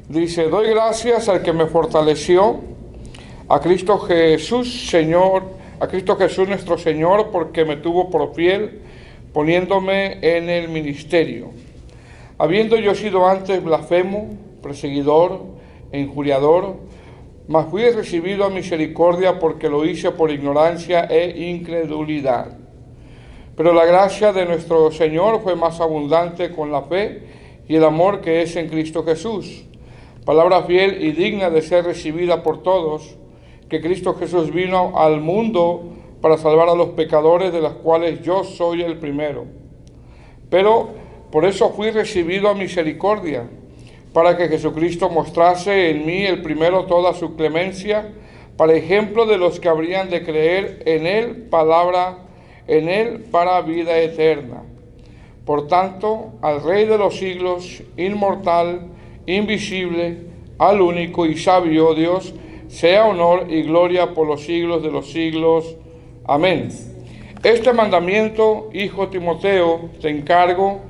Dice: doy gracias al que me fortaleció, a Cristo Jesús, Señor, a Cristo Jesús nuestro Señor, porque me tuvo por fiel, poniéndome en el ministerio. Habiendo yo sido antes blasfemo, perseguidor e injuriador, mas fui recibido a misericordia porque lo hice por ignorancia e incredulidad. Pero la gracia de nuestro Señor fue más abundante con la fe y el amor que es en Cristo Jesús. Palabra fiel y digna de ser recibida por todos, que Cristo Jesús vino al mundo para salvar a los pecadores, de los cuales yo soy el primero. Pero por eso fui recibido a misericordia, para que Jesucristo mostrase en mí el primero toda su clemencia, para ejemplo de los que habrían de creer en él, en él para vida eterna. Por tanto, al Rey de los siglos, inmortal, invisible, al único y sabio Dios, sea honor y gloria por los siglos de los siglos. Amén. Este mandamiento, hijo Timoteo, te encargo,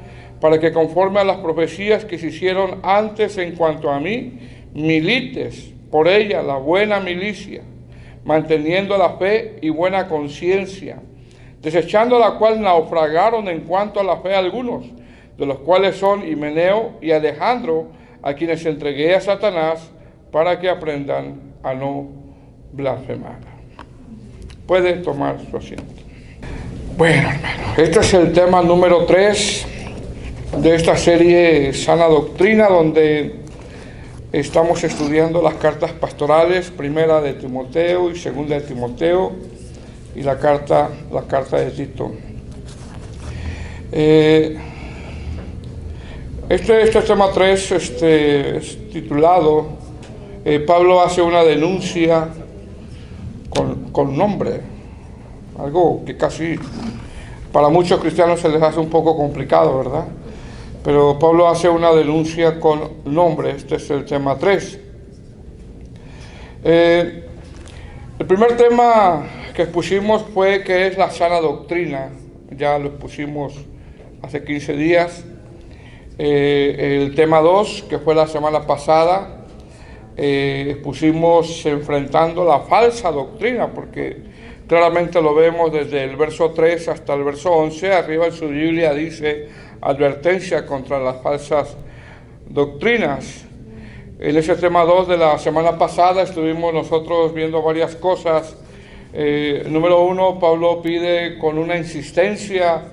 para que conforme a las profecías que se hicieron antes en cuanto a mí, milites por ella la buena milicia, manteniendo la fe y buena conciencia, desechando la cual naufragaron en cuanto a la fe algunos, de los cuales son Himeneo y Alejandro, a quienes entregué a Satanás para que aprendan a no blasfemar. Puede tomar su asiento. Bueno, hermano, este es el tema número 3 de esta serie Sana Doctrina, donde estamos estudiando las cartas pastorales, primera de Timoteo y segunda de Timoteo, y la carta de Tito. Este tema 3 es titulado Pablo hace una denuncia con nombre, algo que casi para muchos cristianos se les hace un poco complicado, ¿verdad? Pero Pablo hace una denuncia con nombre. Este es el tema 3. El primer tema que expusimos fue que es la sana doctrina. Ya lo expusimos hace 15 días. El tema 2, que fue la semana pasada, expusimos enfrentando la falsa doctrina, porque claramente lo vemos desde el verso 3 hasta el verso 11. Arriba en su Biblia dice: advertencia contra las falsas doctrinas. En ese tema 2 de la semana pasada estuvimos nosotros viendo varias cosas. Número 1, Pablo pide con una insistencia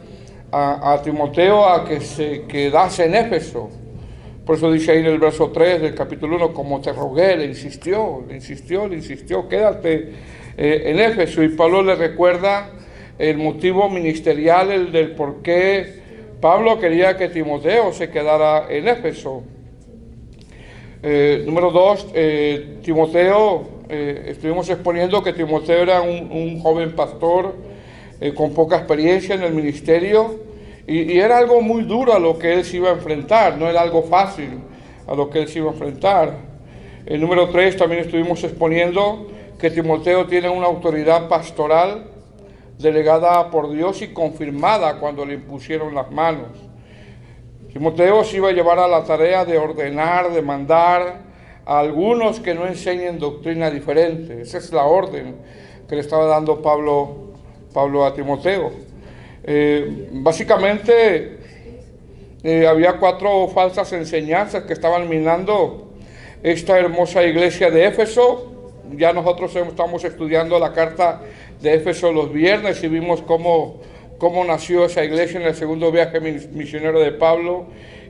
a Timoteo a que se quedase en Éfeso. Por eso dice ahí en el verso 3 del capítulo 1, como te rogué, le insistió, quédate en Éfeso. Y Pablo le recuerda el motivo ministerial, el del por qué Pablo quería que Timoteo se quedara en Éfeso. Número 2, Timoteo, estuvimos exponiendo que Timoteo era un joven pastor con poca experiencia en el ministerio, y era algo muy duro a lo que él se iba a enfrentar, no era algo fácil a lo que él se iba a enfrentar. El número 3, también estuvimos exponiendo que Timoteo tiene una autoridad pastoral delegada por Dios y confirmada cuando le impusieron las manos. Timoteo se iba a llevar a la tarea de ordenar, de mandar a algunos que no enseñen doctrina diferente. Esa es la orden que le estaba dando Pablo a Timoteo. Básicamente había 4 falsas enseñanzas que estaban minando esta hermosa iglesia de Éfeso. Ya nosotros estamos estudiando la carta de Éfeso los viernes y vimos cómo nació esa iglesia en el segundo viaje misionero de Pablo,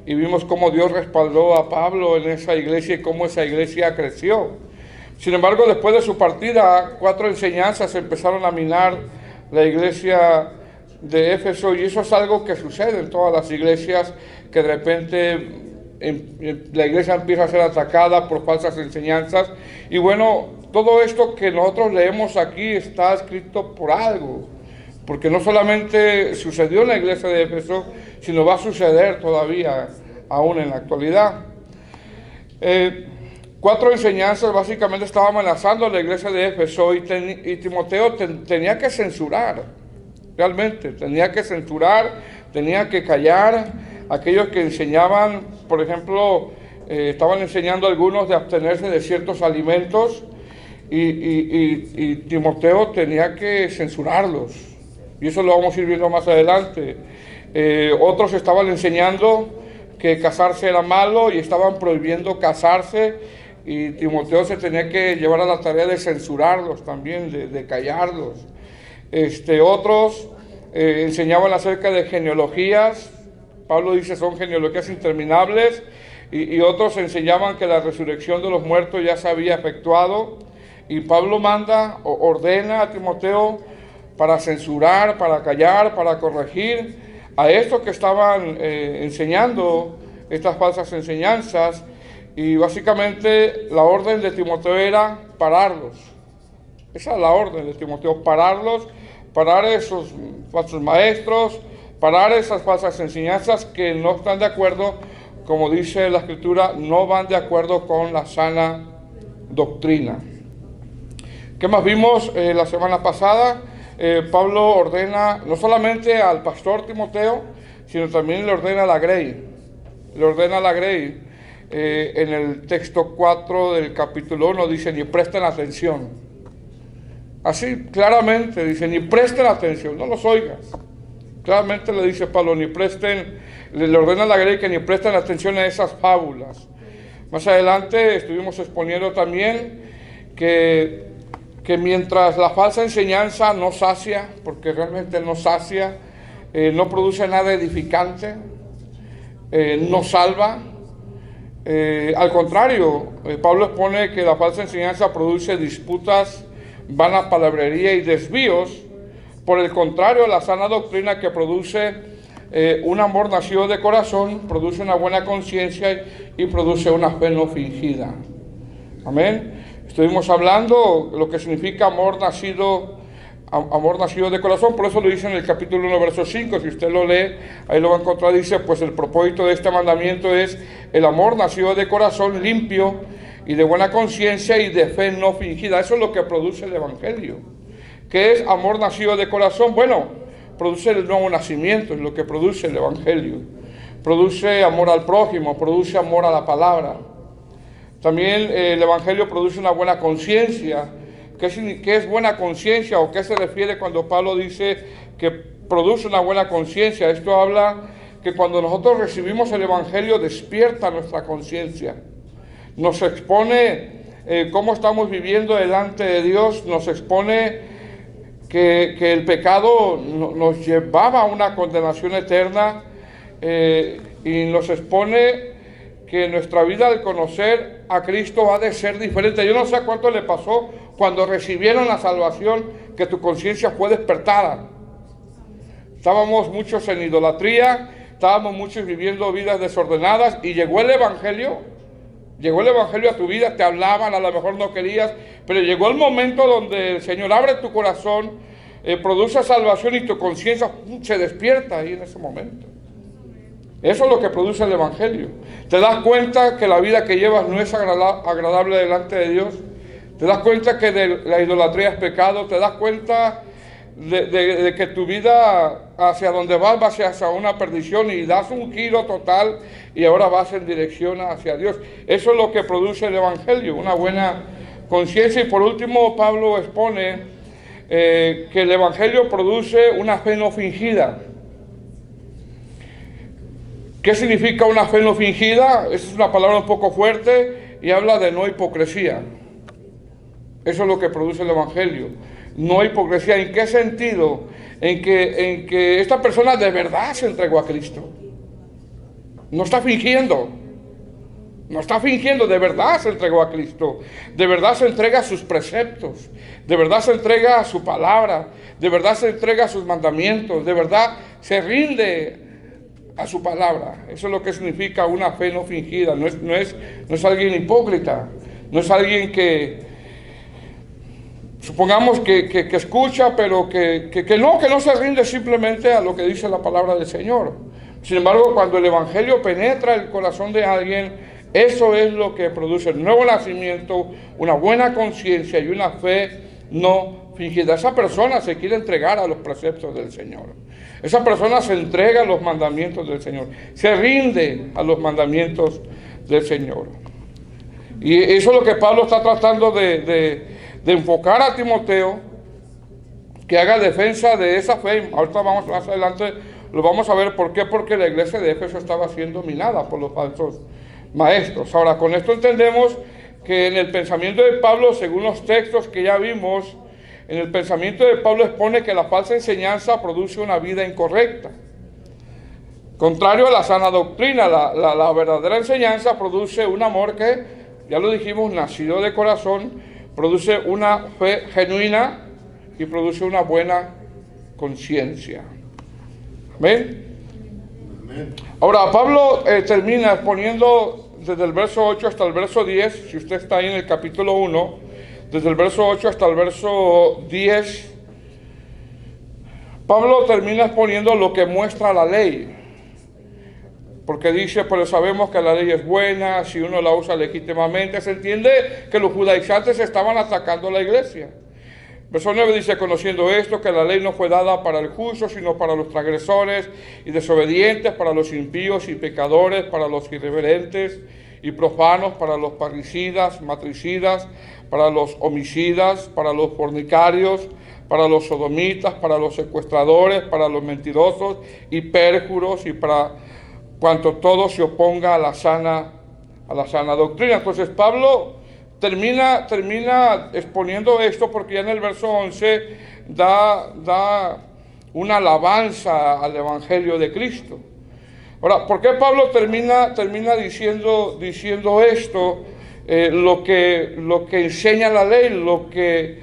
y vimos cómo Dios respaldó a Pablo en esa iglesia y cómo esa iglesia creció. Sin embargo, después de su partida, 4 enseñanzas empezaron a minar la iglesia de Éfeso, y eso es algo que sucede en todas las iglesias, que de repente la iglesia empieza a ser atacada por falsas enseñanzas. Y bueno, todo esto que nosotros leemos aquí está escrito por algo, porque no solamente sucedió en la iglesia de Éfeso, sino va a suceder todavía, aún en la actualidad. 4 enseñanzas básicamente estaban amenazando a la iglesia de Éfeso, y Timoteo tenía que censurar, realmente, tenía que callar a aquellos que enseñaban, por ejemplo, estaban enseñando a algunos de abstenerse de ciertos alimentos y Timoteo tenía que censurarlos. Y eso lo vamos a ir viendo más adelante. Otros estaban enseñando que casarse era malo y estaban prohibiendo casarse, y Timoteo se tenía que llevar a la tarea de censurarlos también, de callarlos. Otros enseñaban acerca de genealogías. Pablo dice son genealogías interminables, y otros enseñaban que la resurrección de los muertos ya se había efectuado, y Pablo ordena a Timoteo para censurar, para callar, para corregir a estos que estaban enseñando estas falsas enseñanzas. Y básicamente la orden de Timoteo era pararlos. Esa es la orden de Timoteo, pararlos, parar esos falsos maestros, parar esas falsas enseñanzas que no están de acuerdo, como dice la Escritura, no van de acuerdo con la sana doctrina. ¿Qué más vimos la semana pasada? Pablo ordena no solamente al pastor Timoteo, sino también le ordena a la grey. Le ordena a la grey. En el texto 4 del capítulo 1 dice, ni presten atención. Así claramente dice, ni presten atención, no los oigas. Claramente le dice Pablo, le ordena a la grey que ni presten atención a esas fábulas. Más adelante estuvimos exponiendo también que mientras la falsa enseñanza no sacia, porque realmente no sacia, no produce nada edificante, no salva. Al contrario, Pablo expone que la falsa enseñanza produce disputas, vana palabrería y desvíos. Por el contrario, la sana doctrina, que produce un amor nacido de corazón, produce una buena conciencia y produce una fe no fingida. Amén. Estuvimos hablando lo que significa amor nacido de corazón, por eso lo dice en el capítulo 1, verso 5, si usted lo lee, ahí lo va a encontrar, dice, pues el propósito de este mandamiento es el amor nacido de corazón limpio y de buena conciencia y de fe no fingida. Eso es lo que produce el Evangelio. ¿Qué es amor nacido de corazón? Bueno, produce el nuevo nacimiento, es lo que produce el Evangelio. Produce amor al prójimo, produce amor a la palabra. También el Evangelio produce una buena conciencia. ¿Qué es buena conciencia o qué se refiere cuando Pablo dice que produce una buena conciencia? Esto habla que cuando nosotros recibimos el Evangelio despierta nuestra conciencia. Nos expone cómo estamos viviendo delante de Dios, nos expone que el pecado nos llevaba a una condenación eterna, y nos expone que nuestra vida al conocer a Cristo ha de ser diferente. Yo no sé cuánto le pasó cuando recibieron la salvación, que tu conciencia fue despertada. Estábamos muchos en idolatría, estábamos muchos viviendo vidas desordenadas, y llegó el Evangelio a tu vida, te hablaban, a lo mejor no querías, pero llegó el momento donde el Señor abre tu corazón, produce salvación y tu conciencia se despierta ahí en ese momento. Eso es lo que produce el Evangelio. Te das cuenta que la vida que llevas no es agradable delante de Dios. Te das cuenta que la idolatría es pecado. Te das cuenta de que tu vida hacia donde vas hacia una perdición, y das un giro total y ahora vas en dirección hacia Dios. Eso es lo que produce el Evangelio, una buena conciencia. Y por último, Pablo expone que el Evangelio produce una fe no fingida. ¿Qué significa una fe no fingida? Esa es una palabra un poco fuerte y habla de no hipocresía. Eso es lo que produce el Evangelio. No hipocresía. ¿En qué sentido? En que esta persona de verdad se entregó a Cristo. No está fingiendo. No está fingiendo, de verdad se entregó a Cristo. De verdad se entrega a sus preceptos. De verdad se entrega a su palabra. De verdad se entrega a sus mandamientos. De verdad se rinde a su palabra. Eso es lo que significa una fe no fingida. No es alguien hipócrita. No es alguien que supongamos que escucha, pero que no se rinde simplemente a lo que dice la palabra del Señor. Sin embargo, cuando el Evangelio penetra el corazón de alguien, eso es lo que produce el nuevo nacimiento, una buena conciencia y una fe no fingida. Esa persona se quiere entregar a los preceptos del Señor. Esa persona se entrega a los mandamientos del Señor. Se rinde a los mandamientos del Señor. Y eso es lo que Pablo está tratando de enfocar a Timoteo, que haga defensa de esa fe. Ahorita vamos más adelante, lo vamos a ver por qué, porque la iglesia de Éfeso estaba siendo minada por los falsos maestros. Ahora, con esto entendemos que en el pensamiento de Pablo, según los textos que ya vimos, en el pensamiento de Pablo expone que la falsa enseñanza produce una vida incorrecta. Contrario a la sana doctrina, la verdadera enseñanza produce un amor que, ya lo dijimos, nacido de corazón, produce una fe genuina y produce una buena conciencia. ¿Amén? Ahora, Pablo termina exponiendo desde el verso 8 hasta el verso 10, si usted está ahí en el capítulo 1, desde el verso 8 hasta el verso 10, Pablo termina exponiendo lo que muestra la ley. Porque dice, pero sabemos que la ley es buena, si uno la usa legítimamente. Se entiende que los judaizantes estaban atacando a la iglesia. Verso 9 dice, conociendo esto, que la ley no fue dada para el justo, sino para los transgresores y desobedientes, para los impíos y pecadores, para los irreverentes y profanos, para los parricidas, matricidas, para los homicidas, para los fornicarios, para los sodomitas, para los secuestradores, para los mentirosos y pérjuros, y para cuanto todo se oponga a la sana doctrina. Entonces Pablo termina exponiendo esto, porque ya en el verso 11 da una alabanza al Evangelio de Cristo. Ahora, ¿por qué Pablo termina diciendo esto? Lo que enseña la ley, lo que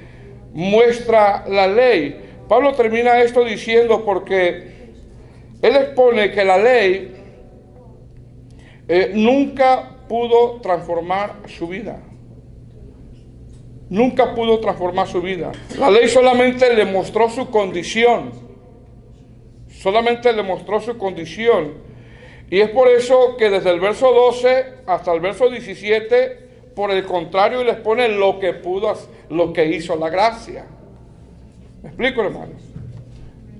muestra la ley. Pablo termina esto diciendo porque él expone que la ley nunca pudo transformar su vida. Nunca pudo transformar su vida. La ley solamente le mostró su condición. Solamente le mostró su condición. Y es por eso que desde el verso 12 hasta el verso 17, por el contrario, les pone lo que hizo la gracia. ¿Me explico, hermanos?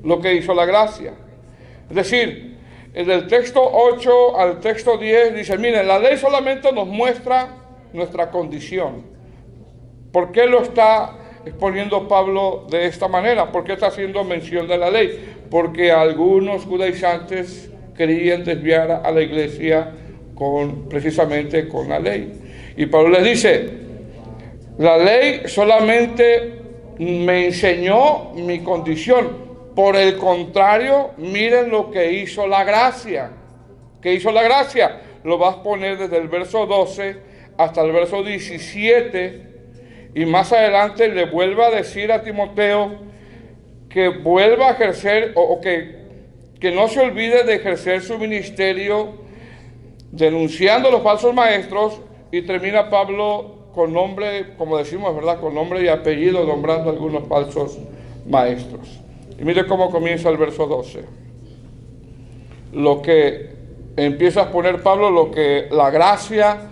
Lo que hizo la gracia. Es decir, del texto 8 al texto 10 dice, miren, la ley solamente nos muestra nuestra condición. ¿Por qué lo está exponiendo Pablo de esta manera? ¿Por qué está haciendo mención de la ley? Porque algunos judaizantes querían desviar a la iglesia precisamente con la ley. Y Pablo les dice, la ley solamente me enseñó mi condición. Por el contrario, miren lo que hizo la gracia. ¿Qué hizo la gracia? Lo vas a poner desde el verso 12 hasta el verso 17. Y más adelante le vuelve a decir a Timoteo que vuelva a ejercer, o que no se olvide de ejercer su ministerio denunciando a los falsos maestros. Y termina Pablo con nombre, como decimos, ¿verdad? Con nombre y apellido, nombrando a algunos falsos maestros. Y mire cómo comienza el verso 12. Lo que empieza a exponer Pablo, lo que la gracia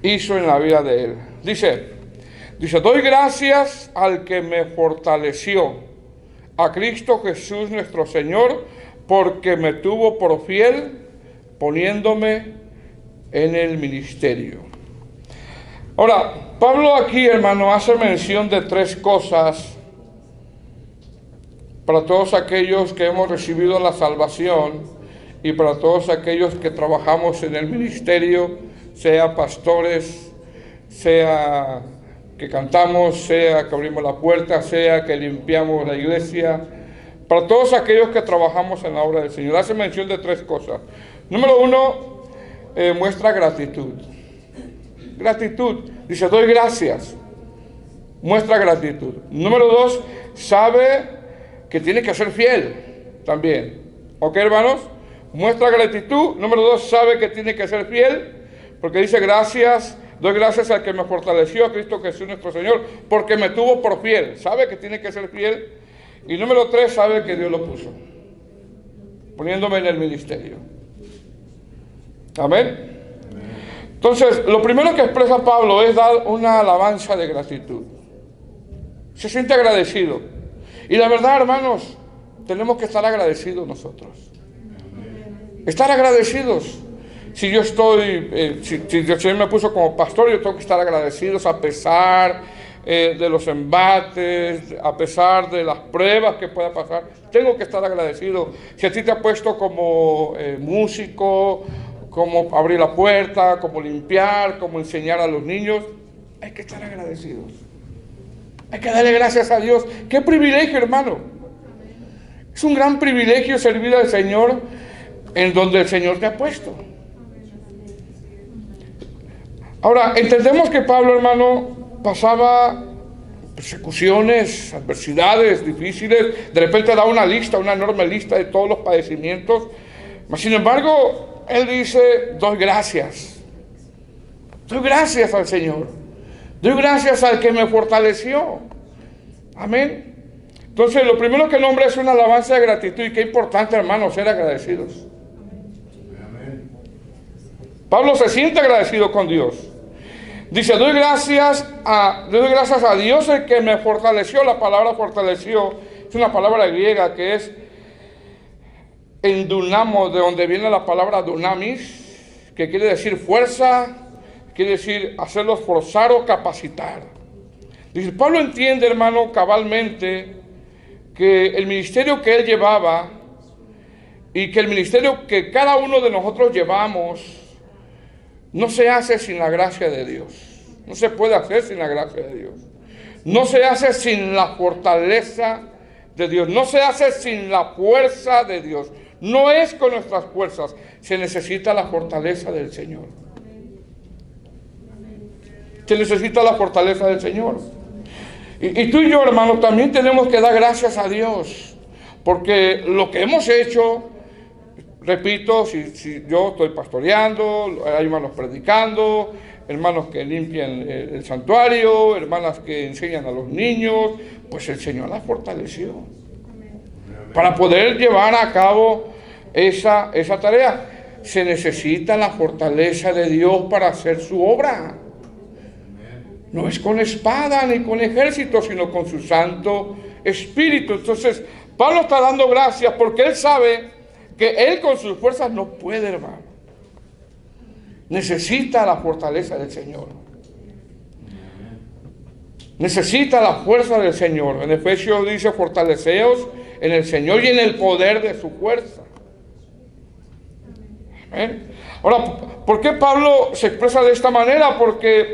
hizo en la vida de él. Dice, doy gracias al que me fortaleció, a Cristo Jesús nuestro Señor, porque me tuvo por fiel, poniéndome en el ministerio. Ahora, Pablo aquí, hermano, hace mención de tres cosas para todos aquellos que hemos recibido la salvación y para todos aquellos que trabajamos en el ministerio, sea pastores, sea que cantamos, sea que abrimos la puerta, sea que limpiamos la iglesia, para todos aquellos que trabajamos en la obra del Señor. Hace mención de tres cosas. Número uno, muestra gratitud. Gratitud. Dice, doy gracias. Muestra gratitud. Número dos, sabe que tiene que ser fiel también. ¿Ok, hermanos? Muestra gratitud. Número dos, sabe que tiene que ser fiel, porque dice gracias, doy gracias al que me fortaleció, a Cristo Jesús nuestro Señor, porque me tuvo por fiel. Sabe que tiene que ser fiel. Y número tres, sabe que Dios lo puso, poniéndome en el ministerio. Amén. Entonces, lo primero que expresa Pablo es dar una alabanza de gratitud. Se siente agradecido. Y la verdad, hermanos, tenemos que estar agradecidos nosotros. Estar agradecidos. Si yo estoy, si el Señor me puso como pastor, yo tengo que estar agradecido a pesar de los embates, a pesar de las pruebas que pueda pasar. Tengo que estar agradecido. Si a ti te ha puesto como músico, como abrir la puerta, como limpiar, como enseñar a los niños, hay que estar agradecidos. Hay que darle gracias a Dios. ¡Qué privilegio, hermano! Es un gran privilegio servir al Señor en donde el Señor te ha puesto. Ahora, entendemos que Pablo, hermano, pasaba persecuciones, adversidades difíciles. De repente da una lista, una enorme lista de todos los padecimientos. Mas, sin embargo, él dice, doy gracias. Doy gracias al Señor. Doy gracias al que me fortaleció. Amén. Entonces, lo primero que nombra es una alabanza de gratitud. Y qué importante, hermano, ser agradecidos. Amén. Pablo se siente agradecido con Dios. Dice, doy gracias a Dios el que me fortaleció. La palabra fortaleció es una palabra griega que es endunamo, de donde viene la palabra dunamis, que quiere decir fuerza, quiere decir hacerlos forzar o capacitar. Dice, Pablo entiende, hermano, cabalmente que el ministerio que él llevaba y que el ministerio que cada uno de nosotros llevamos no se hace sin la gracia de Dios. No se puede hacer sin la gracia de Dios. No se hace sin la fortaleza de Dios. No se hace sin la fuerza de Dios. No es con nuestras fuerzas. Se necesita la fortaleza del Señor. Se necesita la fortaleza del Señor. Y tú y yo, hermano, también tenemos que dar gracias a Dios. Porque lo que hemos hecho, repito, si yo estoy pastoreando, hay hermanos predicando, hermanos que limpian el santuario, hermanas que enseñan a los niños, pues el Señor las fortaleció para poder llevar a cabo esa tarea. Se necesita la fortaleza de Dios para hacer su obra. No es con espada ni con ejército, sino con su Santo Espíritu. Entonces, Pablo está dando gracias porque él sabe que él con sus fuerzas no puede, hermano. Necesita la fortaleza del Señor. Necesita la fuerza del Señor. En Efesios dice, fortaleceos en el Señor y en el poder de su fuerza. Amén. Ahora, ¿por qué Pablo se expresa de esta manera? Porque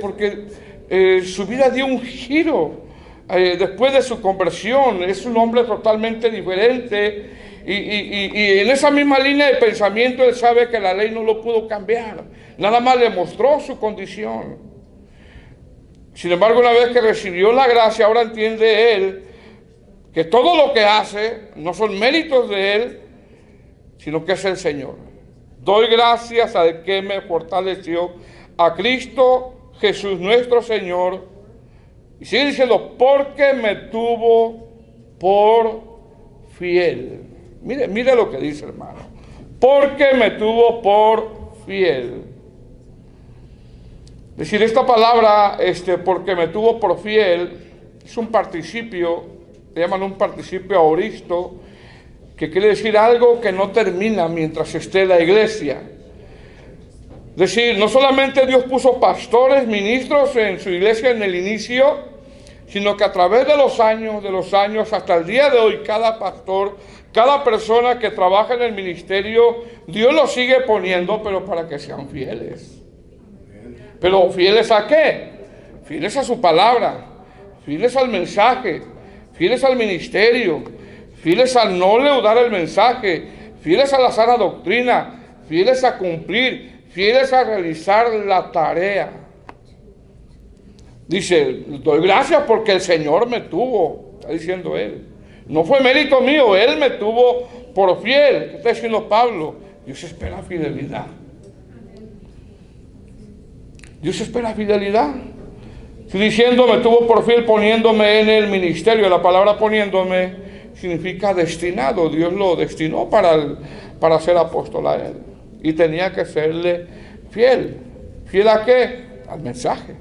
su vida dio un giro después de su conversión. Es un hombre totalmente diferente. Y en esa misma línea de pensamiento él sabe que la ley no lo pudo cambiar. Nada más le mostró su condición. Sin embargo, una vez que recibió la gracia, ahora entiende él que todo lo que hace no son méritos de él, sino que es el Señor. Doy gracias al que me fortaleció, a Cristo Jesús nuestro Señor. Y sigue diciendo, porque me tuvo por fiel. Mire lo que dice, hermano. Porque me tuvo por fiel. Es decir, esta palabra, porque me tuvo por fiel, es un participio, le llaman un participio aoristo, que quiere decir algo que no termina mientras esté la iglesia. Es decir, no solamente Dios puso pastores, ministros en su iglesia en el inicio, sino que a través de los años, hasta el día de hoy, cada pastor, cada persona que trabaja en el ministerio, Dios lo sigue poniendo, pero para que sean fieles. ¿Pero fieles a qué? Fieles a su palabra, fieles al mensaje, fieles al ministerio, fieles a no leudar el mensaje, fieles a la sana doctrina, fieles a cumplir, fieles a realizar la tarea. Dice, doy gracias porque el Señor me tuvo, está diciendo él. No fue mérito mío, Él me tuvo por fiel. ¿Qué está diciendo Pablo? Dios espera fidelidad. Dios espera fidelidad. Estoy diciendo, me tuvo por fiel poniéndome en el ministerio. La palabra poniéndome significa destinado. Dios lo destinó para ser apóstol a Él. Y tenía que serle fiel. ¿Fiel a qué? Al mensaje.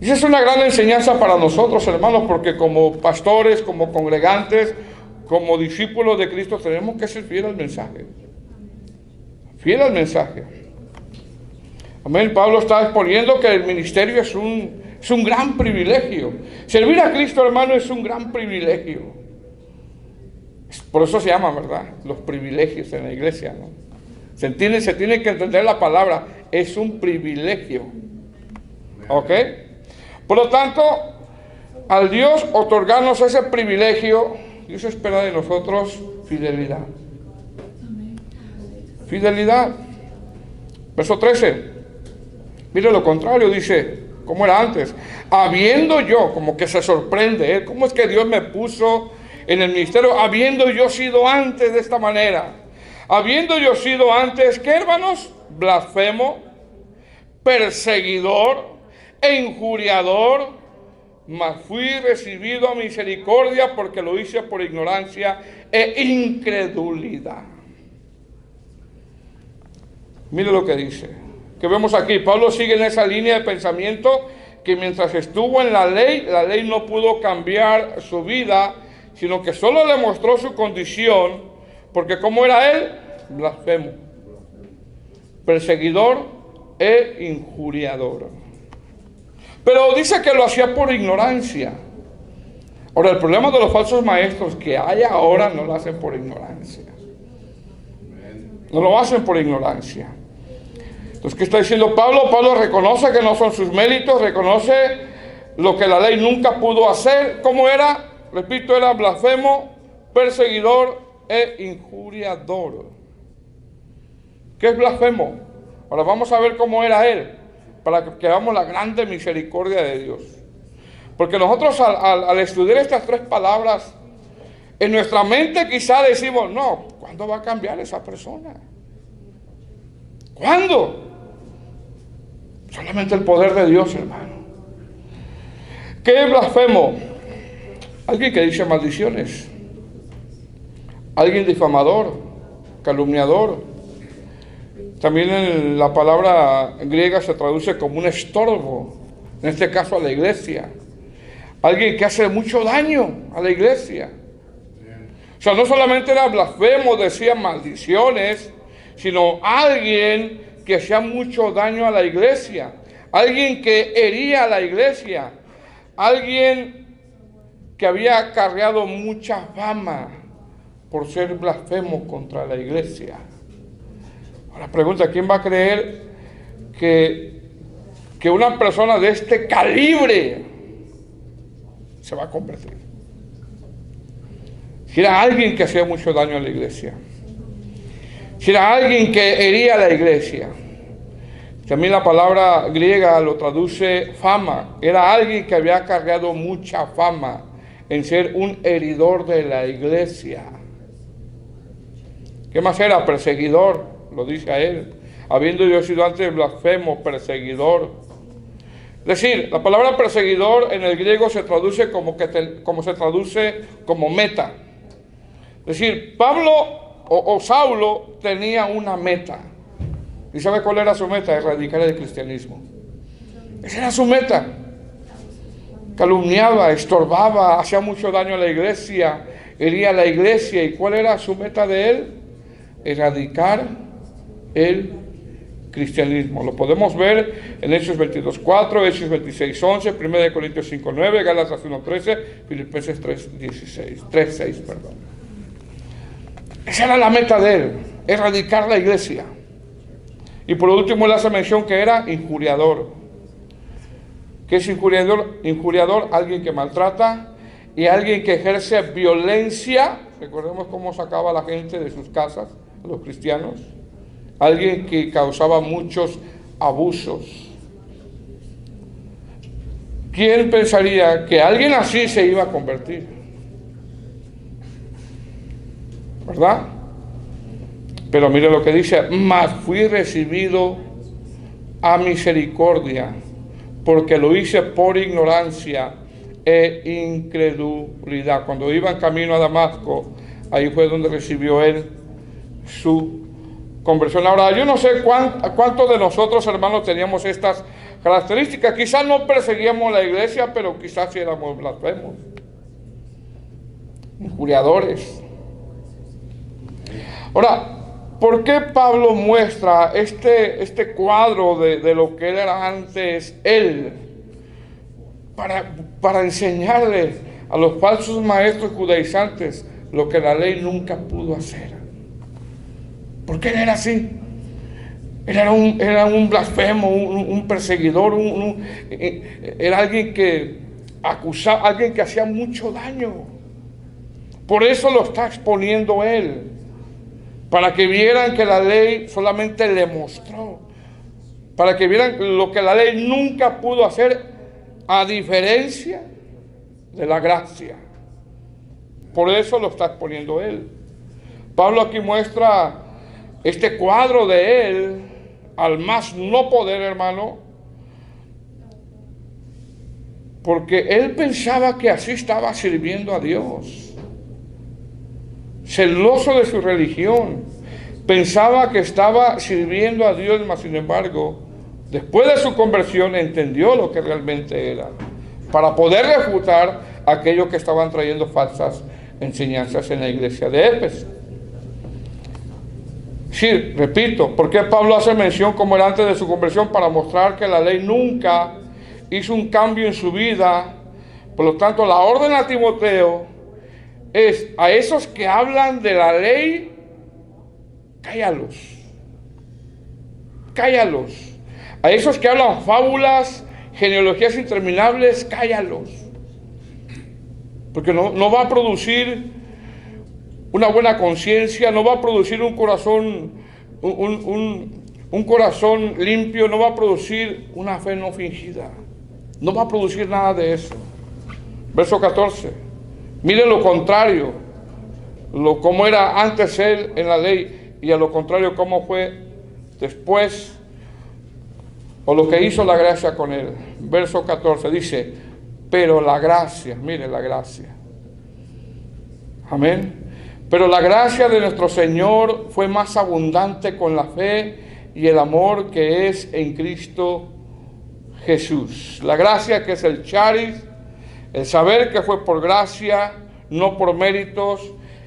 Y esa es una gran enseñanza para nosotros, hermanos, porque como pastores, como congregantes, como discípulos de Cristo, tenemos que ser fieles al mensaje. fiel al mensaje. Amén. Pablo está exponiendo que el ministerio es un gran privilegio. Servir a Cristo, hermano, es un gran privilegio. Por eso se llama, ¿verdad?, los privilegios en la iglesia, ¿no? Se tiene que entender la palabra. Es un privilegio. ¿Ok? Por lo tanto, al Dios otorgarnos ese privilegio, Dios espera de nosotros fidelidad. Fidelidad. Verso 13. Mire lo contrario, dice, ¿cómo era antes? Habiendo yo, como que se sorprende, ¿cómo es que Dios me puso en el ministerio? Habiendo yo sido antes de esta manera. Habiendo yo sido antes, ¿qué, hermanos? Blasfemo, perseguidor e injuriador, mas fui recibido a misericordia porque lo hice por ignorancia e incredulidad. Mire lo que dice, que vemos aquí. Pablo sigue en esa línea de pensamiento que mientras estuvo en la ley no pudo cambiar su vida, sino que solo le mostró su condición, porque ¿cómo era él? Blasfemo, perseguidor e injuriador. Pero dice que lo hacía por ignorancia. Ahora, el problema de los falsos maestros que hay ahora no lo hacen por ignorancia. No lo hacen por ignorancia. Entonces, ¿qué está diciendo Pablo? Pablo reconoce que no son sus méritos, reconoce lo que la ley nunca pudo hacer. ¿Cómo era? Repito, era blasfemo, perseguidor e injuriador. ¿Qué es blasfemo? Ahora vamos a ver cómo era él, para que veamos la grande misericordia de Dios. Porque nosotros al estudiar estas tres palabras, en nuestra mente quizá decimos, no, ¿cuándo va a cambiar esa persona? ¿Cuándo? Solamente el poder de Dios, hermano. ¿Qué es blasfemo? Alguien que dice maldiciones. Alguien difamador, calumniador. También en la palabra griega se traduce como un estorbo, en este caso a la iglesia. Alguien que hace mucho daño a la iglesia. O sea, no solamente era blasfemo, decía maldiciones, sino alguien que hacía mucho daño a la iglesia. Alguien que hería a la iglesia. Alguien que había acarreado mucha fama por ser blasfemo contra la iglesia. Ahora pregunta, ¿quién va a creer que una persona de este calibre se va a convertir? Si era alguien que hacía mucho daño a la iglesia, si era alguien que hería a la iglesia. También la palabra griega lo traduce fama. Era alguien que había cargado mucha fama en ser un heridor de la iglesia. ¿Qué más era? Perseguidor, lo dice a él. Habiendo yo sido antes blasfemo, perseguidor. Es decir, la palabra perseguidor en el griego se traduce como se traduce como meta. Es decir, Pablo o Saulo tenía una meta. ¿Y sabe cuál era su meta? Erradicar el cristianismo. Esa era su meta. Calumniaba, estorbaba, hacía mucho daño a la iglesia, hería a la iglesia. ¿Y cuál era su meta de él? Erradicar el cristianismo. Lo podemos ver en Hechos 22:4, Hechos 26:11, 1 Corintios 5:9, Gálatas 1:13, Filipenses 3:6, perdón. Esa era la meta de él, erradicar la iglesia. Y por último él hace mención que era injuriador. ¿Qué es injuriador? Injuriador, alguien que maltrata y alguien que ejerce violencia. Recordemos cómo sacaba a la gente de sus casas, a los cristianos. Alguien que causaba muchos abusos. ¿Quién pensaría que alguien así se iba a convertir? ¿Verdad? Pero mire lo que dice, mas fui recibido a misericordia, porque lo hice por ignorancia e incredulidad. Cuando iba en camino a Damasco, ahí fue donde recibió él su conversión. Ahora, yo no sé cuántos de nosotros, hermanos, teníamos estas características. Quizás no perseguíamos la iglesia, pero quizás sí éramos blasfemos, injuriadores. Ahora, ¿Por qué Pablo muestra este cuadro de lo que él era antes él? Para enseñarle a los falsos maestros judaizantes lo que la ley nunca pudo hacer. Porque él era así. Él era un blasfemo, un perseguidor, era alguien que acusaba, alguien que hacía mucho daño. Por eso lo está exponiendo él, para que vieran que la ley solamente le mostró, para que vieran lo que la ley nunca pudo hacer, a diferencia de la gracia. Por eso lo está exponiendo él. Pablo aquí muestra este cuadro de él al más no poder, hermano, porque él pensaba que así estaba sirviendo a Dios, celoso de su religión, pensaba que estaba sirviendo a Dios, mas sin embargo, después de su conversión entendió lo que realmente era, para poder refutar a aquellos que estaban trayendo falsas enseñanzas en la iglesia de Éfeso. Sí, repito, ¿por qué Pablo hace mención como era antes de su conversión? Para mostrar que la ley nunca hizo un cambio en su vida. Por lo tanto, la orden a Timoteo es a esos que hablan de la ley, cállalos. Cállalos. A esos que hablan fábulas, genealogías interminables, cállalos. Porque no va a producir una buena conciencia, no va a producir un corazón, un corazón limpio, no va a producir una fe no fingida. No va a producir nada de eso. Verso 14. Mire lo contrario, cómo era antes él en la ley, y a lo contrario cómo fue después, o lo que hizo la gracia con él. Verso 14 dice, pero la gracia, mire la gracia. Amén. Pero la gracia de nuestro Señor fue más abundante con la fe y el amor que es en Cristo Jesús. La gracia, que es el charis, el saber que fue por gracia, no por méritos,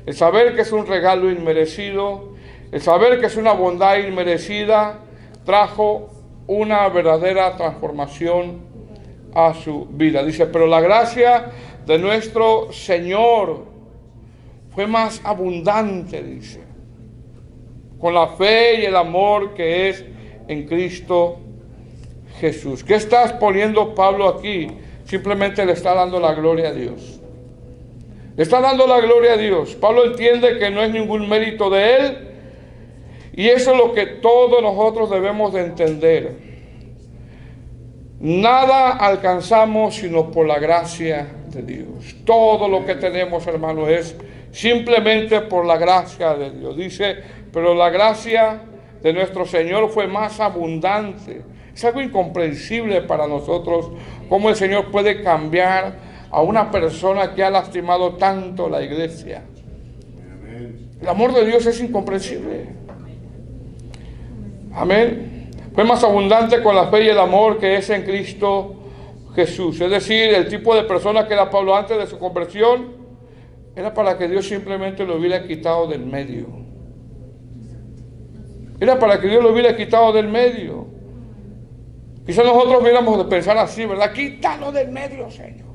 el saber que es un regalo inmerecido, el saber que es una bondad inmerecida, trajo una verdadera transformación a su vida. Dice, pero la gracia de nuestro Señor fue más abundante, dice, con la fe y el amor que es en Cristo Jesús. ¿Qué está exponiendo Pablo aquí? Simplemente le está dando la gloria a Dios. Le está dando la gloria a Dios. Pablo entiende que no es ningún mérito de él, y eso es lo que todos nosotros debemos de entender. Nada alcanzamos sino por la gracia de Dios. Todo lo que tenemos, hermano, es simplemente por la gracia de Dios. Dice, pero la gracia de nuestro Señor fue más abundante. Es algo incomprensible para nosotros cómo el Señor puede cambiar a una persona que ha lastimado tanto la iglesia. El amor de Dios es incomprensible. Amén. Fue más abundante con la fe y el amor que es en Cristo Jesús. Es decir, el tipo de persona que era Pablo antes de su conversión era para que Dios simplemente lo hubiera quitado del medio. Era para que Dios lo hubiera quitado del medio. Quizás nosotros hubiéramos de pensar así, ¿verdad? Quítalo del medio, Señor.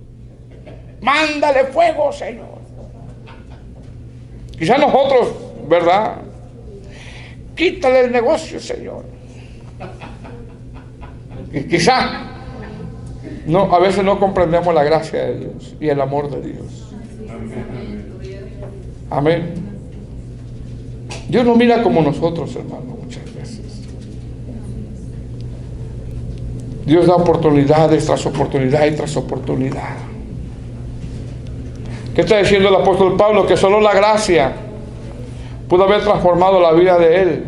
Mándale fuego, Señor. Quizás nosotros, ¿verdad? Quítale el negocio, Señor. Y quizás a veces no comprendemos la gracia de Dios y el amor de Dios. Amén. Dios no mira como nosotros, hermano, muchas veces. Dios da oportunidades tras oportunidad y tras oportunidad. ¿Qué está diciendo el apóstol Pablo? Que solo la gracia pudo haber transformado la vida de él,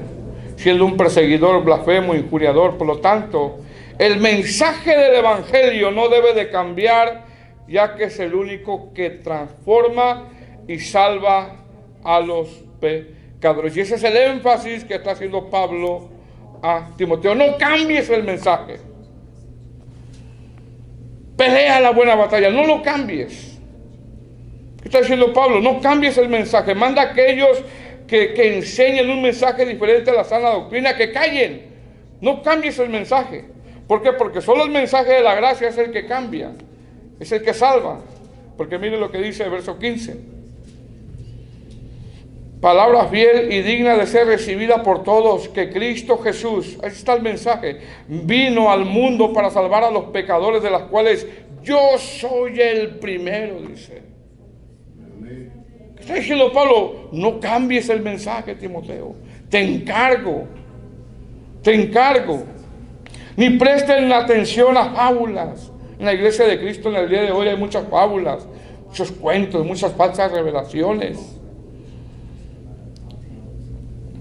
siendo un perseguidor, blasfemo, injuriador. Por lo tanto, el mensaje del evangelio no debe de cambiar, ya que es el único que transforma y salva a los pecadores. Y ese es el énfasis que está haciendo Pablo a Timoteo. No cambies el mensaje. Pelea la buena batalla, no lo cambies. ¿Qué está diciendo Pablo? No cambies el mensaje. Manda a aquellos que enseñen un mensaje diferente a la sana doctrina, que callen. No cambies el mensaje. ¿Por qué? Porque solo el mensaje de la gracia es el que cambia, es el que salva. Porque miren lo que dice el verso 15. Palabra fiel y digna de ser recibida por todos, que Cristo Jesús, ahí está el mensaje, vino al mundo para salvar a los pecadores, de las cuales yo soy el primero, dice. ¿Qué está diciendo Pablo? No cambies el mensaje, Timoteo. Te encargo. Ni presten atención a fábulas. En la iglesia de Cristo en el día de hoy hay muchas fábulas, muchos cuentos, muchas falsas revelaciones.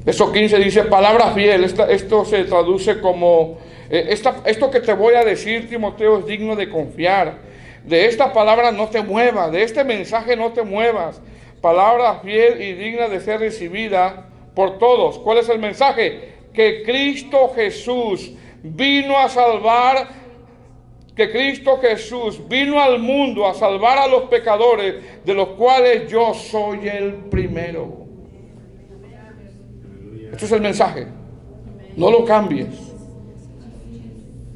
Verso 15 dice, palabra fiel. Esto se traduce como, esto que te voy a decir, Timoteo, es digno de confiar. De esta palabra no te muevas, de este mensaje no te muevas. Palabra fiel y digna de ser recibida por todos. ¿Cuál es el mensaje? Que Cristo Jesús vino a salvar, que Cristo Jesús vino al mundo a salvar a los pecadores, de los cuales yo soy el primero. Este es el mensaje. No lo cambies.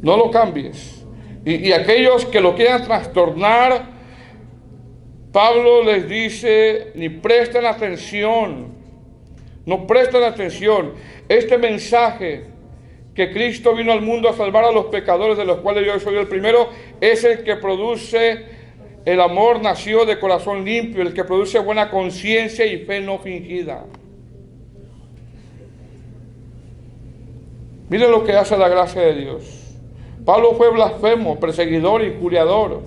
No lo cambies. Y aquellos que lo quieran trastornar, Pablo les dice, ni presten atención. No presten atención. Este mensaje, que Cristo vino al mundo a salvar a los pecadores, de los cuales yo soy el primero, es el que produce el amor nació de corazón limpio, el que produce buena conciencia y fe no fingida. Miren lo que hace la gracia de Dios. Pablo fue blasfemo, perseguidor, injuriador.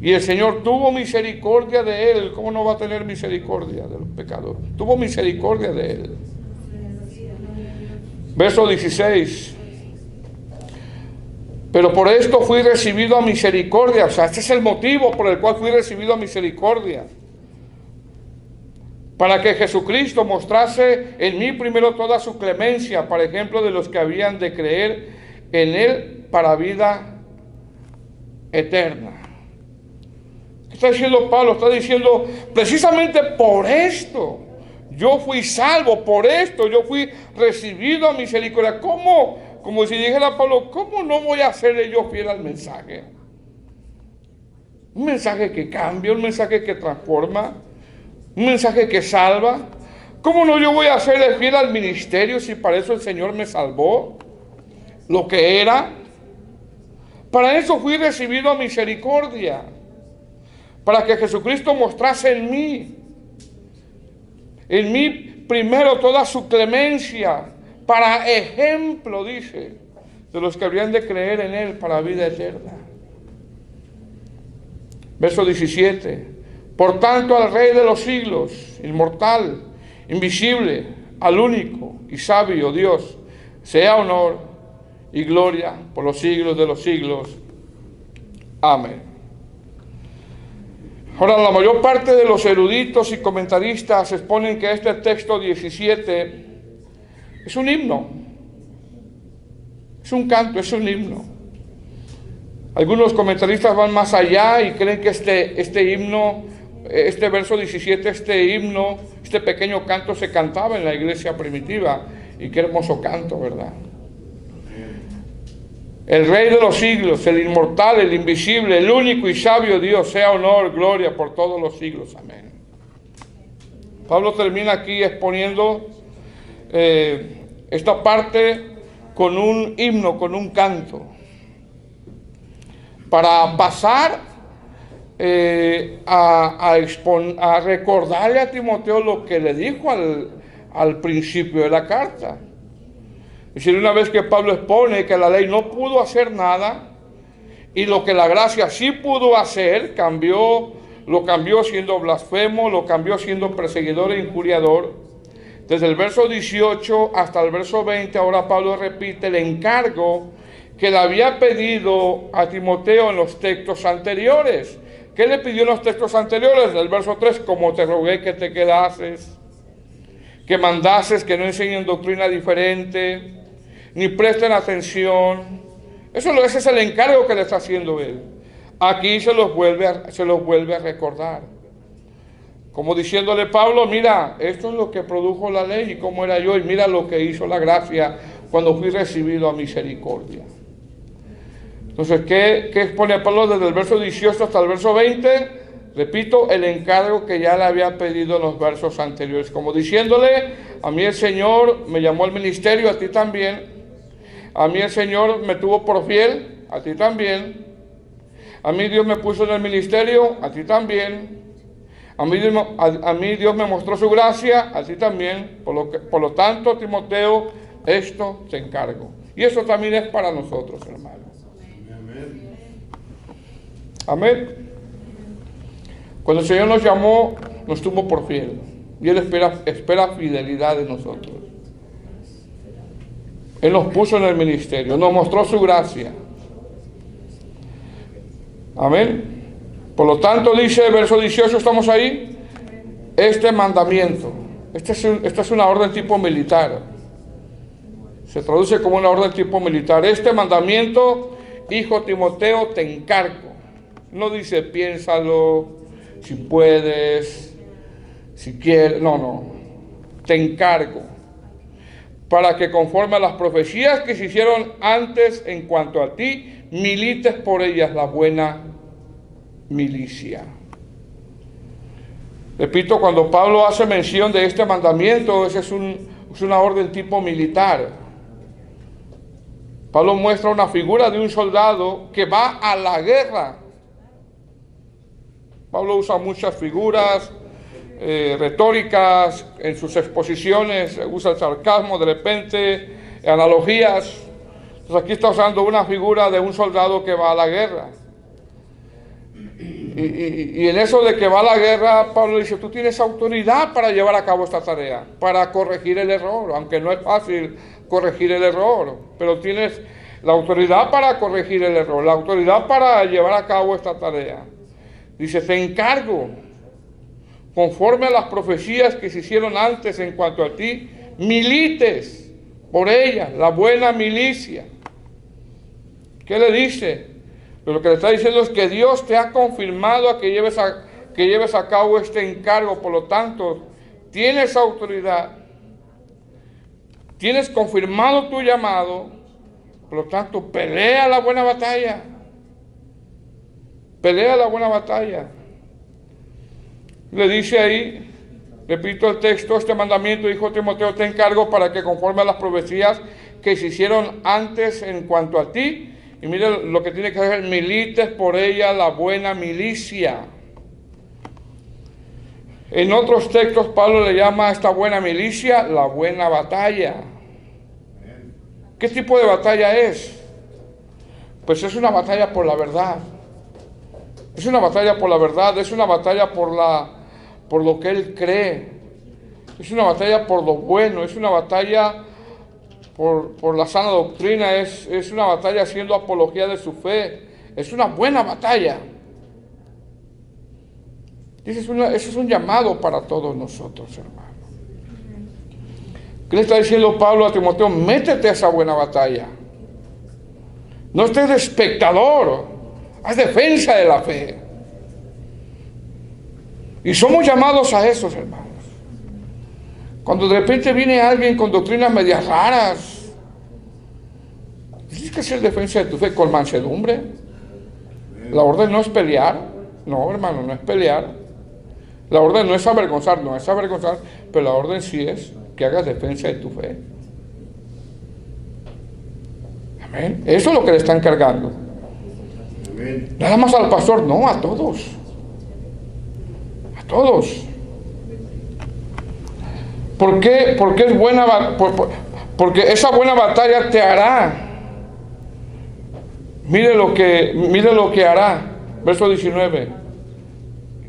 Y el Señor tuvo misericordia de él. ¿Cómo no va a tener misericordia de los pecadores? Tuvo misericordia de él. Verso 16. Pero por esto fui recibido a misericordia. O sea, este es el motivo por el cual fui recibido a misericordia. Para que Jesucristo mostrase en mí primero toda su clemencia, para ejemplo de los que habían de creer en Él para vida eterna. ¿Qué está diciendo Pablo? Está diciendo, precisamente por esto yo fui salvo, por esto yo fui recibido a misericordia. ¿Cómo? Como si dijera Pablo, ¿cómo no voy a ser yo fiel al mensaje? Un mensaje que cambia, un mensaje que transforma, un mensaje que salva. ¿Cómo no yo voy a ser fiel al ministerio si para eso el Señor me salvó? Lo que era. Para eso fui recibido a misericordia. Para que Jesucristo mostrase en mí primero toda su clemencia, para ejemplo, dice, de los que habrían de creer en Él para vida eterna. Verso 17. Por tanto, al Rey de los siglos, inmortal, invisible, al único y sabio Dios, sea honor y gloria por los siglos de los siglos. Amén. Ahora, la mayor parte de los eruditos y comentaristas exponen que este texto 17 es un himno, es un canto, es un himno. Algunos comentaristas van más allá y creen que este himno, este verso 17, este himno, este pequeño canto se cantaba en la iglesia primitiva. Y qué hermoso canto, ¿verdad? El Rey de los siglos, el inmortal, el invisible, el único y sabio Dios, sea honor, gloria por todos los siglos. Amén. Pablo termina aquí exponiendo esta parte con un himno, con un canto, para pasar a recordarle a Timoteo lo que le dijo al principio de la carta. Es decir, una vez que Pablo expone que la ley no pudo hacer nada y lo que la gracia sí pudo hacer, lo cambió siendo blasfemo, lo cambió siendo perseguidor e injuriador. Desde el verso 18 hasta el verso 20, ahora Pablo repite el encargo que le había pedido a Timoteo en los textos anteriores. ¿Qué le pidió en los textos anteriores? Del verso 3, como te rogué que te quedases, que mandases que no enseñen doctrina diferente, ni presten atención. Ese es el encargo que le está haciendo él. Aquí se los vuelve a recordar. Como diciéndole Pablo, mira, esto es lo que produjo la ley y cómo era yo, y mira lo que hizo la gracia cuando fui recibido a misericordia. Entonces, ¿qué expone Pablo desde el verso 18 hasta el verso 20? Repito, el encargo que ya le había pedido en los versos anteriores, como diciéndole, a mí el Señor me llamó al ministerio, a ti también. A mí el Señor me tuvo por fiel, a ti también. A mí Dios me puso en el ministerio, a ti también. A mí Dios me mostró su gracia, a ti también. Por lo tanto, Timoteo, esto te encargo. Y eso también es para nosotros, hermanos. Amén. Cuando el Señor nos llamó, nos tuvo por fiel. Y Él espera fidelidad de nosotros. Él nos puso en el ministerio, nos mostró su gracia. Amén. Por lo tanto, dice el verso 18, estamos ahí. Este mandamiento, esta es una orden tipo militar. Se traduce como una orden tipo militar. Este mandamiento, hijo Timoteo, te encargo. No dice piénsalo, si puedes, si quieres. No. Te encargo. Para que conforme a las profecías que se hicieron antes en cuanto a ti, milites por ellas la buena milicia. Repito, cuando Pablo hace mención de este mandamiento, esa es una orden tipo militar. Pablo muestra una figura de un soldado que va a la guerra. Pablo usa muchas figuras retóricas en sus exposiciones, usa el sarcasmo, de repente, analogías. Entonces aquí está usando una figura de un soldado que va a la guerra. Y en eso de que va a la guerra, Pablo dice, tú tienes autoridad para llevar a cabo esta tarea, para corregir el error, aunque no es fácil corregir el error, pero tienes la autoridad para corregir el error, la autoridad para llevar a cabo esta tarea. Dice, te encargo, conforme a las profecías que se hicieron antes en cuanto a ti, milites por ella, la buena milicia. ¿Qué le dice? Pero lo que le está diciendo es que Dios te ha confirmado a que lleves a cabo este encargo. Por lo tanto, tienes autoridad, tienes confirmado tu llamado. Por lo tanto, pelea la buena batalla. Pelea la buena batalla. Le dice ahí, repito el texto, este mandamiento, hijo Timoteo, te encargo para que conforme a las profecías que se hicieron antes en cuanto a ti, y mire lo que tiene que hacer, milites por ella la buena milicia. En otros textos Pablo le llama a esta buena milicia la buena batalla. ¿Qué tipo de batalla es? Pues es una batalla por la verdad. Es una batalla por la verdad, es una batalla por lo que él cree. Es una batalla por lo bueno, es una batalla por la sana doctrina, es una batalla haciendo apología de su fe. Es una buena batalla. Ese es un llamado para todos nosotros, hermanos. ¿Qué le está diciendo Pablo a Timoteo? Métete a esa buena batalla. No estés de espectador, haz defensa de la fe. Y somos llamados a esos, hermanos. Cuando de repente viene alguien con doctrinas medias raras, tienes que hacer defensa de tu fe con mansedumbre. La orden no es pelear. No, hermano, no es pelear. La orden no es avergonzar, pero la orden sí es que hagas defensa de tu fe. Amén. Eso es lo que le están cargando. Amén. Nada más al pastor, no, a todos. A todos. ¿Por qué? Porque es buena, porque esa buena batalla te hará. Mire lo que hará. Verso 19.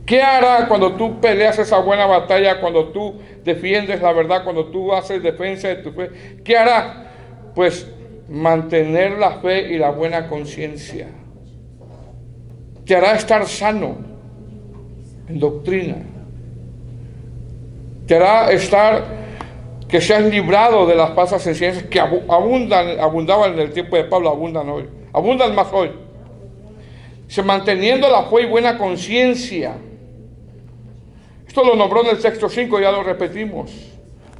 ¿Qué hará cuando tú peleas esa buena batalla, cuando tú defiendes la verdad, cuando tú haces defensa de tu fe? ¿Qué hará? Pues mantener la fe y la buena conciencia. Te hará estar sano en doctrina. Te hará que seas librado de las falsas enseñanzas que abundaban en el tiempo de Pablo, abundan más hoy. Manteniendo la fe y buena conciencia. Esto lo nombró en el texto 5, ya lo repetimos.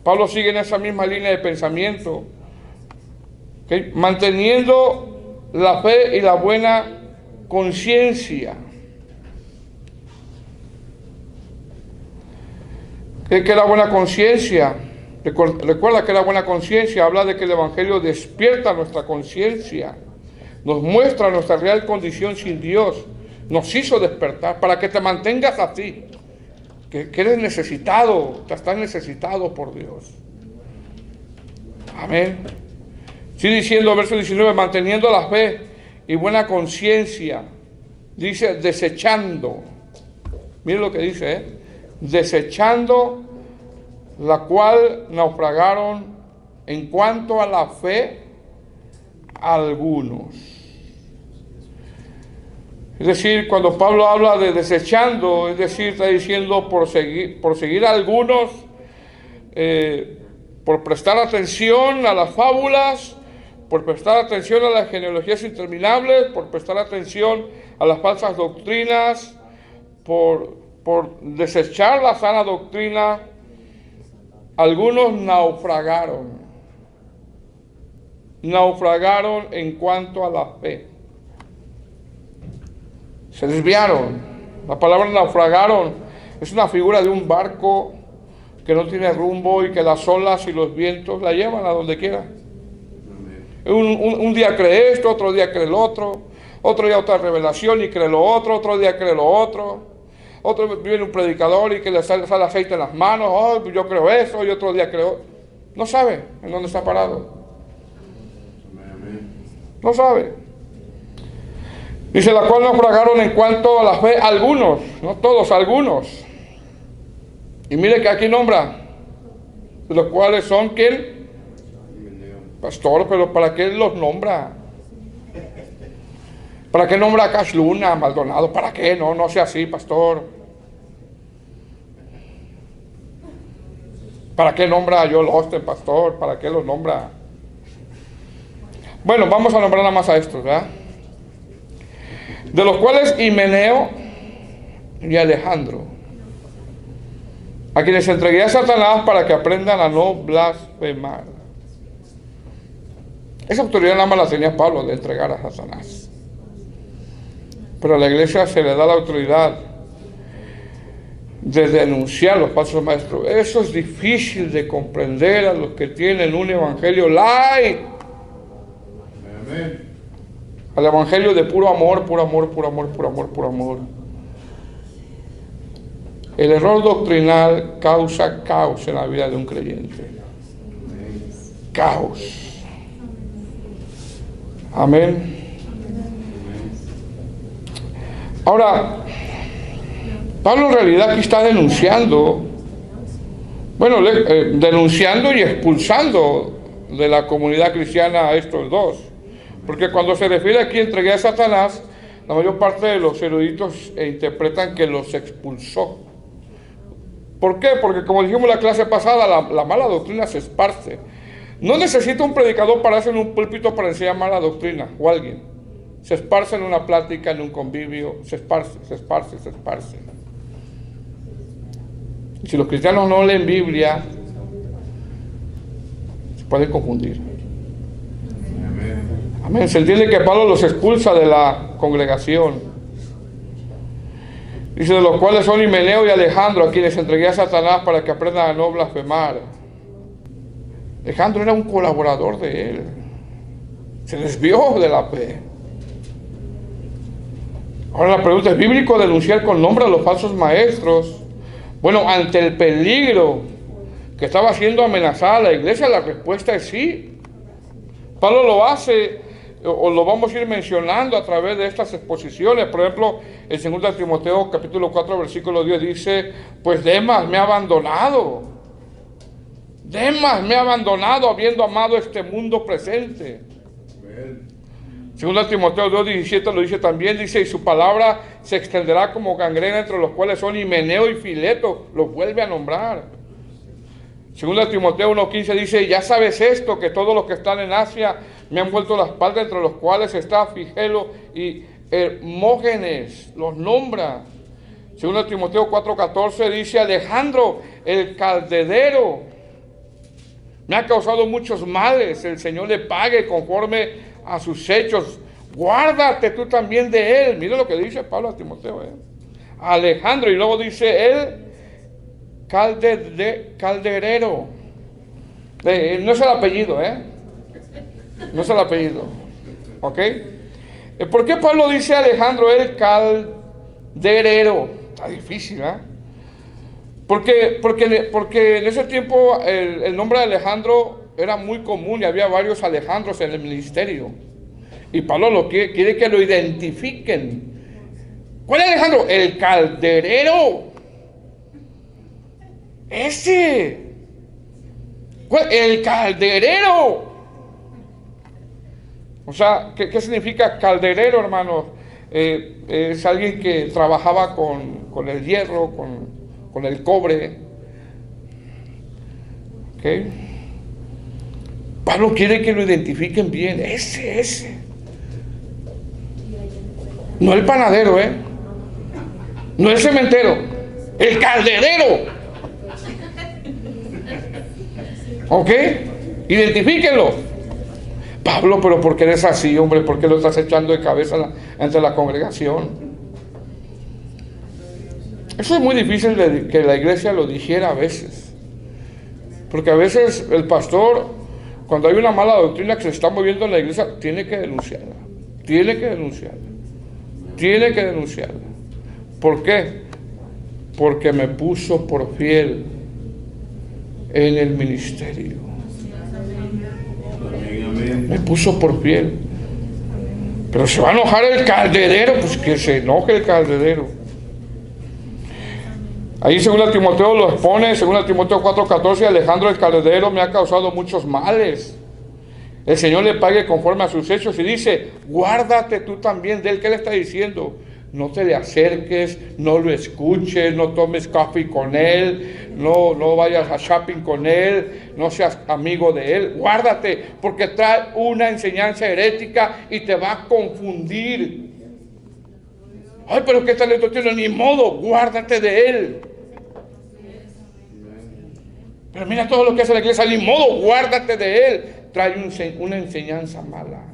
Pablo sigue en esa misma línea de pensamiento. ¿Okay? Manteniendo la fe y la buena conciencia. ¿Qué es la buena conciencia? Recuerda que la buena conciencia habla de que el Evangelio despierta nuestra conciencia, nos muestra nuestra real condición sin Dios, nos hizo despertar para que te mantengas así, que eres necesitado, que estás necesitado por Dios. Amén. Sigue diciendo, verso 19, manteniendo la fe y buena conciencia, dice desechando, mire lo que dice, desechando la cual naufragaron en cuanto a la fe algunos. Es decir, cuando Pablo habla de desechando, es decir, está diciendo por seguir a algunos, por prestar atención a las fábulas, por prestar atención a las genealogías interminables, por prestar atención a las falsas doctrinas, por desechar la sana doctrina. Algunos naufragaron en cuanto a la fe. Se desviaron. La palabra naufragaron es una figura de un barco que no tiene rumbo y que las olas y los vientos la llevan a donde quiera. Un día cree esto, otro día cree lo otro día otra revelación y cree lo otro día cree lo otro. Otro viene un predicador y que le sale aceite en las manos, oh, yo creo eso, y otro día creo. No sabe en dónde está parado. No sabe. Dice, la cual naufragaron en cuanto a la fe algunos, no todos, algunos. Y mire que aquí nombra, de los cuales son, ¿quién? Pastor, pero ¿para qué los nombra? ¿Para qué nombra a Cash Luna, Maldonado? ¿Para qué? No sea así, pastor. ¿Para qué nombra a Joel Osteen, pastor? ¿Para qué los nombra? Bueno, vamos a nombrar nada más a estos, ¿verdad? De los cuales Himeneo y Alejandro, a quienes entregué a Satanás para que aprendan a no blasfemar. Esa autoridad nada más la tenía Pablo, de entregar a Satanás. Pero a la iglesia se le da la autoridad de denunciar a los falsos maestros. Eso es difícil de comprender a los que tienen un evangelio light. Amén. Al evangelio de puro amor, puro amor, puro amor, puro amor, puro amor. El error doctrinal causa caos en la vida de un creyente. Caos. Amén. Ahora, Pablo en realidad aquí está denunciando, denunciando y expulsando de la comunidad cristiana a estos dos. Porque cuando se refiere aquí entregué a Satanás, la mayor parte de los eruditos interpretan que los expulsó. ¿Por qué? Porque como dijimos en la clase pasada, la mala doctrina se esparce. No necesita un predicador pararse en un púlpito para enseñar mala doctrina, o alguien. Se esparce en una plática, en un convivio, se esparce. Si los cristianos no leen Biblia, se pueden confundir. Amén. Se entiende que Pablo los expulsa de la congregación. Dice, de los cuales son Himeneo y Alejandro, a quienes entregué a Satanás para que aprendan a no blasfemar. Alejandro era un colaborador de él. Se desvió de la fe. Ahora la pregunta, ¿es bíblico denunciar con nombre a los falsos maestros? Bueno, ante el peligro que estaba siendo amenazada la iglesia, la respuesta es sí. Pablo lo hace, o lo vamos a ir mencionando a través de estas exposiciones. Por ejemplo, en 2 Timoteo capítulo 4 versículo 10 dice, pues Demas me ha abandonado. Demas me ha abandonado habiendo amado este mundo presente. 2 Timoteo 2:17 lo dice también, dice, y su palabra se extenderá como gangrena entre los cuales son Himeneo y Fileto, los vuelve a nombrar. 2 Timoteo 1:15 dice, ya sabes esto, que todos los que están en Asia me han vuelto la espalda, entre los cuales está Figelo y Hermógenes, los nombra. Según Timoteo 4:14 dice: Alejandro, el calderero, me ha causado muchos males, el Señor le pague conforme a sus hechos. Guárdate tú también de él. Mira lo que dice Pablo a Timoteo. Alejandro, y luego dice él, calderero. No es el apellido, no es el apellido. ¿Ok? ¿Por qué Pablo dice Alejandro el calderero? Está difícil, Porque en ese tiempo el nombre de Alejandro era muy común y había varios Alejandros en el ministerio. Y Pablo quiere que lo identifiquen. ¿Cuál es Alejandro? El calderero. Ese. El calderero. O sea, ¿qué significa calderero, hermanos? Es alguien que trabajaba con el hierro, con el cobre. ¿Ok? Pablo quiere que lo identifiquen bien. Ese. No el panadero, no el cementero. El calderero. ¿Ok? Identifíquenlo. Pablo, pero ¿por qué eres así, hombre? ¿Por qué lo estás echando de cabeza entre la congregación? Eso es muy difícil que la iglesia lo dijera a veces. Porque a veces el pastor, cuando hay una mala doctrina que se está moviendo en la iglesia, tiene que denunciarla. ¿Por qué? Porque me puso por fiel en el ministerio. Me puso por fiel. Pero se va a enojar el calderero, pues que se enoje el calderero. Ahí según Timoteo lo expone, según Timoteo 4:14, Alejandro el calderero me ha causado muchos males. El Señor le pague conforme a sus hechos. Y dice, guárdate tú también de él. ¿Qué le está diciendo? No te le acerques, no lo escuches, no tomes café con él, no vayas a shopping con él, no seas amigo de él. Guárdate, porque trae una enseñanza herética y te va a confundir. Ay, pero qué talento tiene, ni modo, guárdate de él. Pero mira todo lo que hace la iglesia, ni modo, guárdate de él. Trae una enseñanza mala.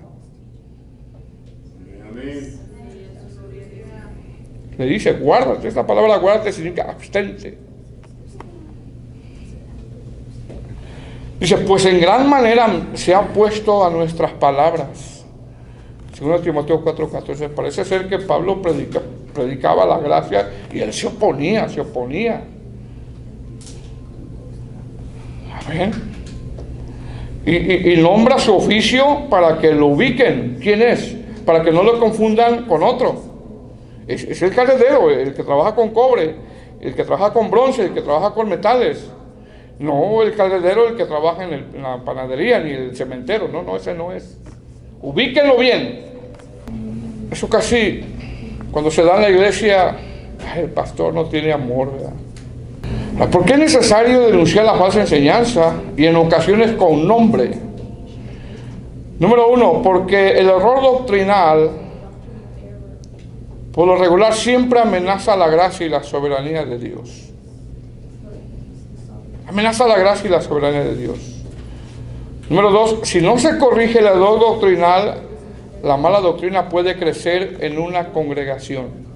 Amén. Le dice, guárdate. Esta palabra guárdate significa abstente. Dice, pues en gran manera se ha puesto a nuestras palabras. Según Timoteo 4:14, parece ser que Pablo predicaba la gracia y él se oponía. Amén. Y nombra su oficio para que lo ubiquen. ¿Quién es? Para que no lo confundan con otro. Es el calderero, el que trabaja con cobre, el que trabaja con bronce, el que trabaja con metales. No el calderero, el que trabaja en la panadería, ni el cementero. No, ese no es. Ubíquenlo bien. Eso casi, cuando se da en la iglesia, el pastor no tiene amor, ¿verdad? ¿Por qué es necesario denunciar la falsa enseñanza y en ocasiones con nombre? Número 1, porque el error doctrinal, por lo regular, siempre amenaza la gracia y la soberanía de Dios. Amenaza la gracia y la soberanía de Dios. Número 2, si no se corrige el error doctrinal, la mala doctrina puede crecer en una congregación.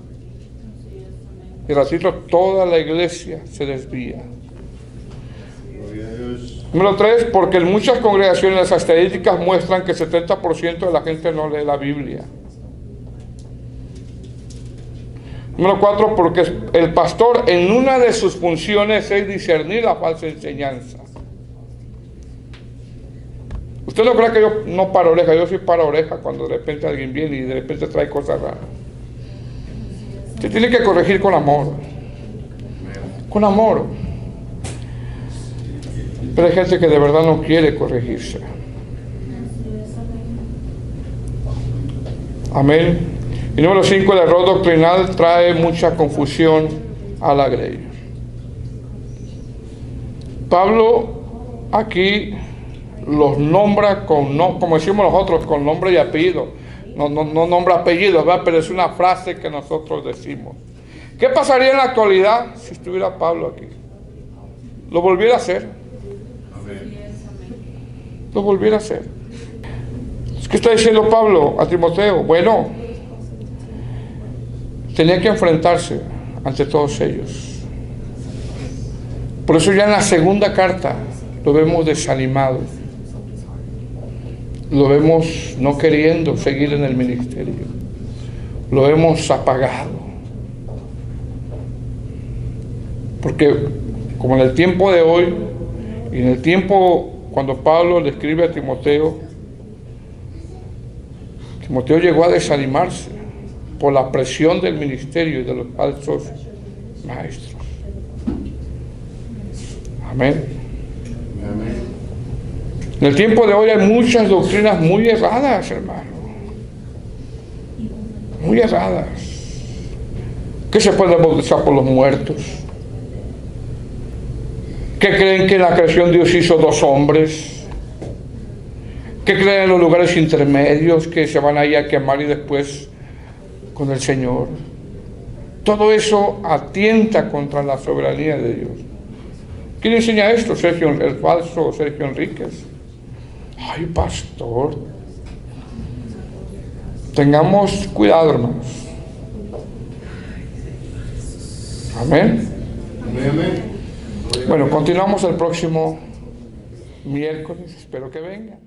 Y ratito toda la iglesia se desvía. Número 3, porque en muchas congregaciones las estadísticas muestran que el 70% de la gente no lee la Biblia. Número 4, porque el pastor en una de sus funciones es discernir la falsa enseñanza. Usted no cree que yo no paro oreja, yo sí paro oreja cuando de repente alguien viene y de repente trae cosas raras. Usted tiene que corregir con amor. Con amor. Pero hay gente que de verdad no quiere corregirse. Amén. Y número 5, el error doctrinal trae mucha confusión a la grey. Pablo aquí los nombra como decimos nosotros, con nombre y apellido. No nombra apellidos, ¿verdad? Pero es una frase que nosotros decimos. ¿Qué pasaría en la actualidad si estuviera Pablo aquí? ¿Lo volviera a hacer? Lo volviera a hacer. ¿Qué está diciendo Pablo a Timoteo? Bueno, tenía que enfrentarse ante todos ellos. Por eso ya en la segunda carta lo vemos desanimado. Lo vemos no queriendo seguir en el ministerio. Lo vemos apagado. Porque como en el tiempo de hoy y en el tiempo cuando Pablo le escribe a Timoteo, Timoteo llegó a desanimarse por la presión del ministerio y de los falsos maestros. Amén. En el tiempo de hoy hay muchas doctrinas muy erradas, hermano. Muy erradas. Que se puede bautizar por los muertos. Que creen que en la creación Dios hizo dos hombres. Que creen en los lugares intermedios que se van ahí a quemar y después con el Señor. Todo eso atienta contra la soberanía de Dios. ¿Quién enseña esto? El falso Sergio Enríquez. Ay, pastor. Tengamos cuidado, hermanos. Amén. Amén. Bueno, continuamos el próximo miércoles. Espero que vengan.